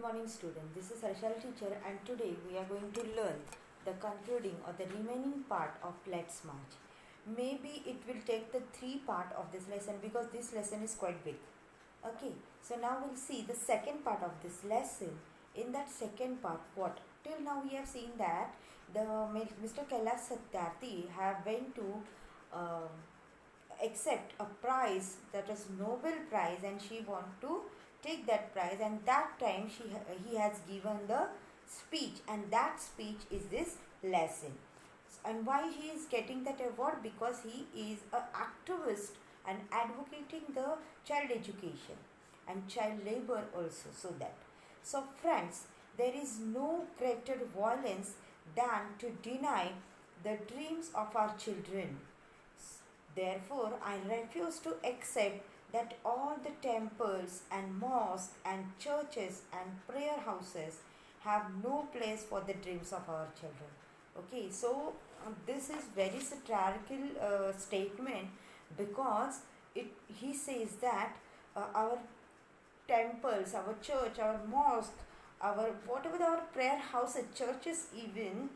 Good morning student, this is Harshal teacher and today we are going to learn the concluding or the remaining part of Let's March. Maybe it will take the 3 part of this lesson because this lesson is quite big. Okay, so now we'll see the second part of this lesson. In that second part, what? Till now we have seen that the Mr. Kailash Satyarthi have went to accept a prize, that is Nobel Prize, and she want to take that prize, and that time he has given the speech, and that speech is this lesson. And why he is getting that award? Because he is an activist and advocating the child education and child labor also. So friends, there is no greater violence than to deny the dreams of our children. Therefore, I refuse to accept that all the temples and mosques and churches and prayer houses have no place for the dreams of our children. Okay, so this is very satirical statement, because he says that our temples, our church, our mosque, our whatever our prayer houses, churches even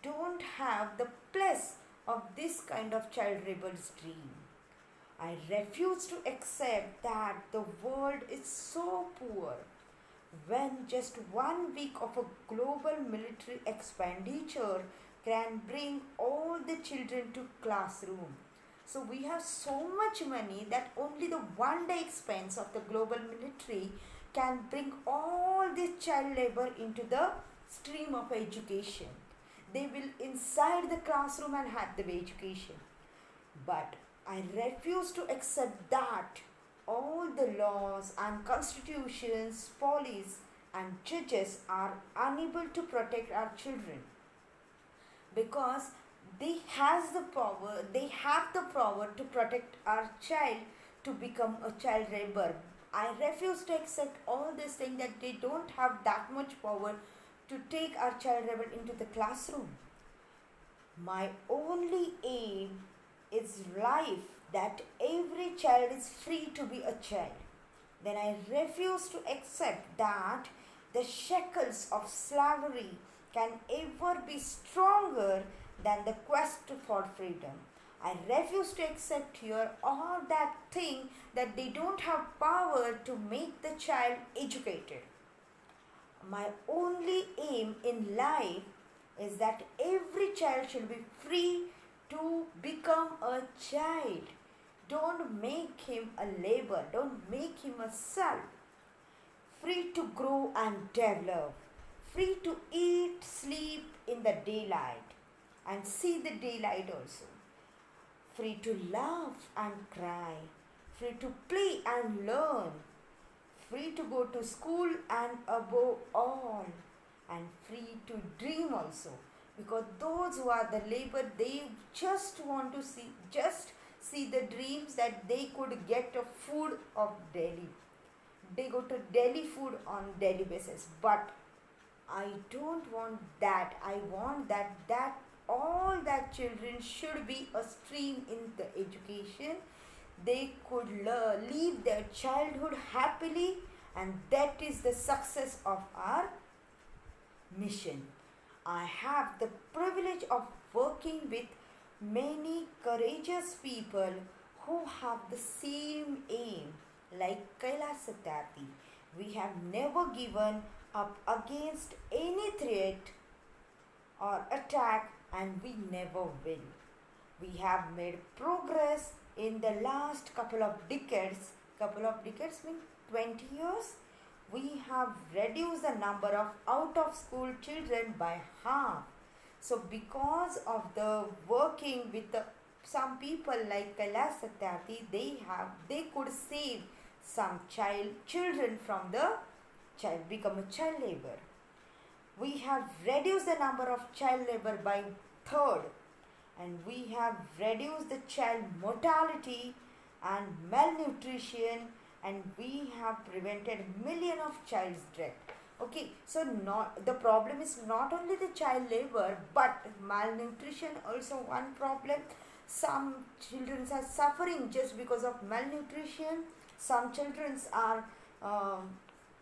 don't have the place of this kind of child rebel's dream. I refuse to accept that the world is so poor when just 1 week of a global military expenditure can bring all the children to classroom. So we have so much money that only the 1 day expense of the global military can bring all this child labor into the stream of education. They will inside the classroom and have the education. But I refuse to accept that all the laws and constitutions, police and judges are unable to protect our children, because they have the power to protect our child to become a child labor. I refuse to accept all this thing that they don't have that much power to take our child labor into the classroom. My only aim is life, that every child is free to be a child. Then I refuse to accept that the shackles of slavery can ever be stronger than the quest for freedom. I refuse to accept here all that thing that they don't have power to make the child educated. My only aim in life is that every child should be free to become a child. Don't make him a labor. Don't make him a serf. Free to grow and develop. Free to eat, sleep in the daylight and see the daylight also. Free to laugh and cry. Free to play and learn. Free to go to school and above all. And free to dream also. Because those who are the labor, they just want to see the dreams that they could get a food of Delhi. They go to Delhi food on daily basis. But I don't want that. I want that all that children should be a stream in the education. They could live their childhood happily, and that is the success of our mission. I have the privilege of working with many courageous people who have the same aim, like Kailash Satyarthi. We have never given up against any threat or attack, and we never will. We have made progress in the last couple of decades. Couple of decades means 20 years. We have reduced the number of out of school children by half. So because of the working with some people like Kailash Satyarthi, they could save some children from the become a child labor. We have reduced the number of child labor by third, and we have reduced the child mortality and malnutrition, and we have prevented millions of child's death. Okay, so the problem is not only the child labor, but malnutrition also one problem. Some children are suffering just because of malnutrition. Some children are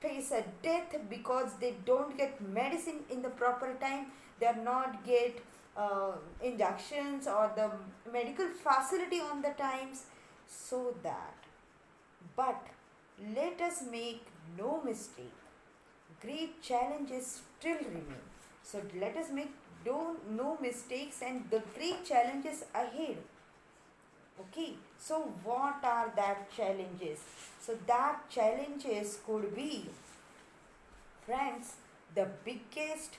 face a death because they don't get medicine in the proper time, they are not get injections or the medical facility on the times. So that, but let us make no mistake, great challenges still remain. So let us make no mistakes and the great challenges ahead. Okay, so what are that challenges? So that challenges could be, friends, the biggest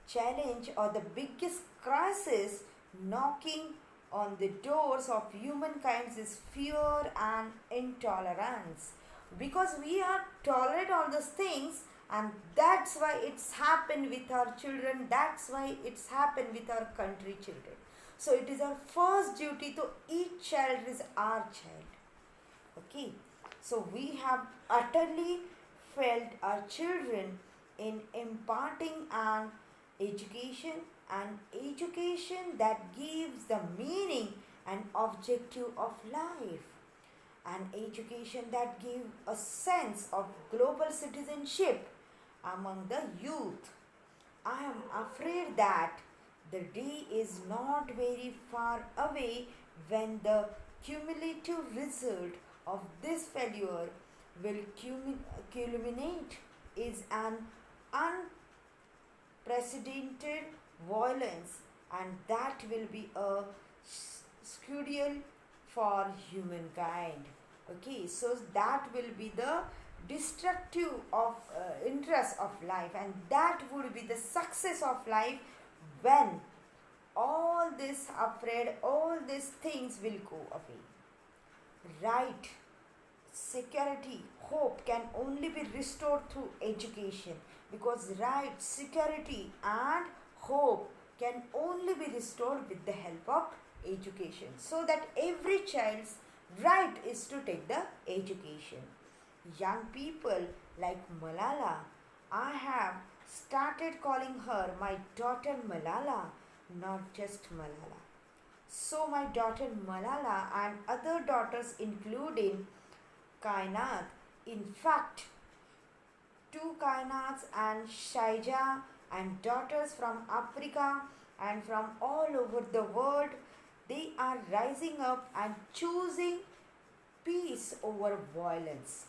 challenge or the biggest crisis knocking on the doors of humankind is fear and intolerance, because we are tolerate all those things, and that's why it's happened with our children, that's why it's happened with our country children. So it is our first duty to each child is our child. Okay, so we have utterly failed our children in imparting an education, and education that gives the meaning and objective of life, an education that gives a sense of global citizenship among the youth. I am afraid that the day is not very far away when the cumulative result of this failure will culminate is an unprecedented violence, and that will be a scudial for humankind. Okay, so that will be the destructive of interest of life, and that would be the success of life when all this afraid, all these things will go away. Right, security, hope can only be restored through education, because right, security and hope can only be restored with the help of education, so that every child's right is to take the education. Young people like Malala, I have started calling her my daughter Malala, not just Malala. So my daughter Malala and other daughters including Kainat, in fact, two Kainats and Shaija and daughters from Africa and from all over the world, they are rising up and choosing peace over violence,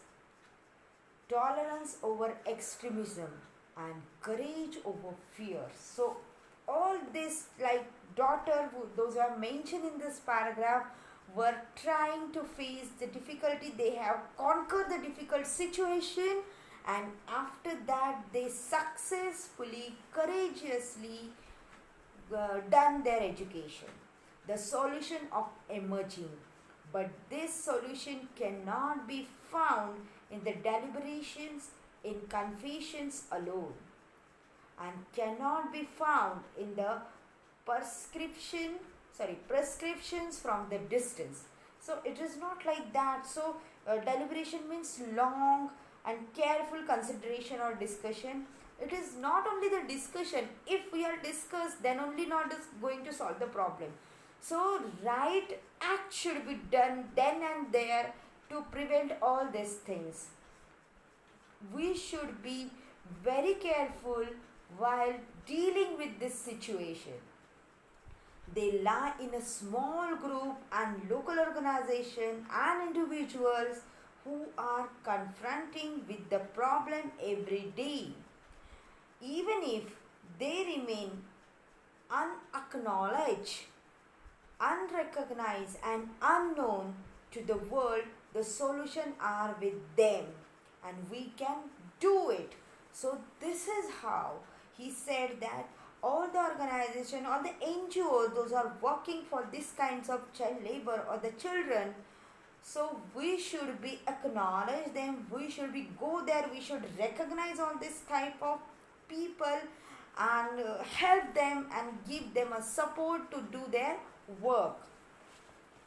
tolerance over extremism, and courage over fear. So all this, like daughter, those are mentioned in this paragraph, were trying to face the difficulty. They have conquered the difficult situation, and after that they successfully, courageously done their education. The solution of emerging, but this solution cannot be found in the deliberations in confessions alone, and cannot be found in the prescriptions from the distance. So it is not like that. So deliberation means long and careful consideration or discussion. It is not only the discussion. If we are discussed, then only not is going to solve the problem. So right act should be done then and there to prevent all these things. We should be very careful while dealing with this situation. They lie in a small group and local organization and individuals who are confronting with the problem every day. Even if they remain unacknowledged, unrecognized and unknown to the world, the solution are with them and we can do it. So this is how he said that all the organization, all the NGOs, those are working for this kinds of child labor or the children. So we should be acknowledge them, we should be go there, we should recognize all this type of people and help them and give them a support to do their work.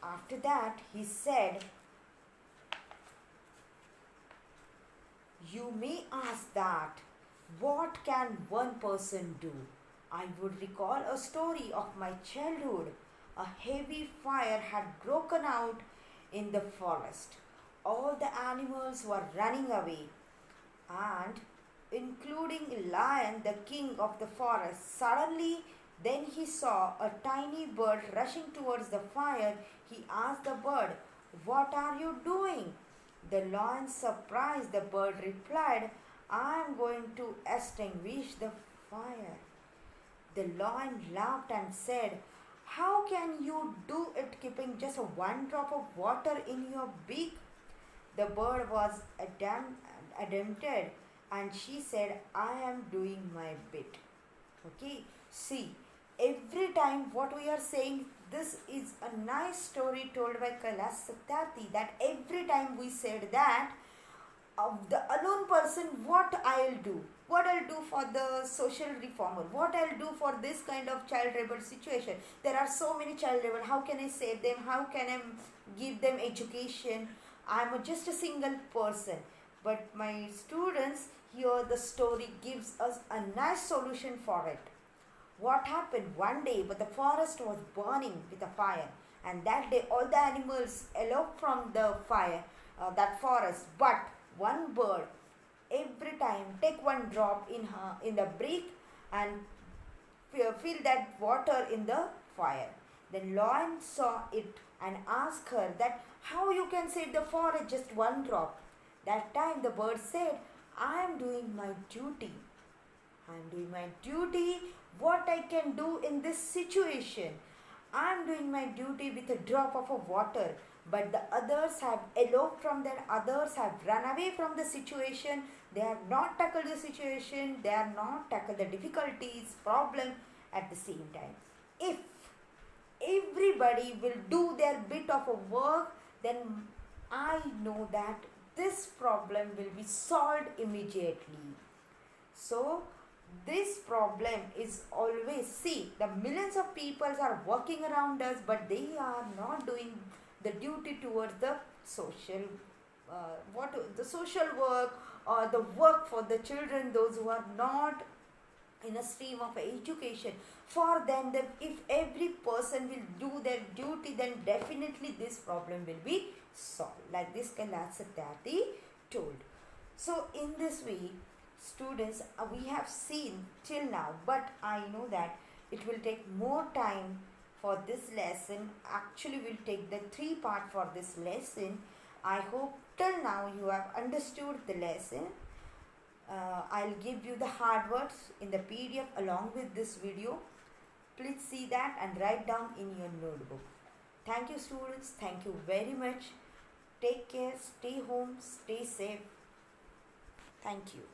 After that he said, you may ask that what can one person do? I would recall a story of my childhood. A heavy fire had broken out in the forest. All the animals were running away. and including lion, the king of the forest. Suddenly, then he saw a tiny bird rushing towards the fire. He asked the bird, "What are you doing?" The lion, surprised, the bird replied, "I am going to extinguish the fire." The lion laughed and said, "How can you do it keeping just one drop of water in your beak?" The bird was adamant, and she said, "I am doing my bit." Okay, see, every time what we are saying, this is a nice story told by Kailash Satyarthi, that every time we said that of the alone person, what I'll do, what I'll do for the social reformer, what I'll do for this kind of child labor situation. There are so many child labor, how can I save them, how can I give them education? I'm just a single person. But my students, here the story gives us a nice solution for it. What happened one day, but the forest was burning with a fire, and that day all the animals eloped from the fire, that forest. But one bird, every time take one drop in the brick and fill that water in the fire. Then lion saw it and asked her that how you can save the forest just one drop. That time the bird said, "I am doing my duty. I am doing my duty. What I can do in this situation? I am doing my duty with a drop of a water." But the others have eloped from their, others have run away from the situation. They have not tackled the situation. They have not tackled the difficulties, problem at the same time. If everybody will do their bit of a work, then I know that this problem will be solved immediately. So this problem is always, see, the millions of people are working around us, but they are not doing the duty towards the social the social work, or the work for the children, those who are not in a stream of education. For them, if every person will do their duty, then definitely this problem will be solved, like this Kailash Satyarthi told. So in this way, students, we have seen till now, but I know that it will take more time for this lesson. Actually, we'll take the 3 part for this lesson. I hope till now you have understood the lesson. I'll give you the hard words in the PDF along with this video. Please see that and write down in your notebook. Thank you, students. Thank you very much. Take care. Stay home. Stay safe. Thank you.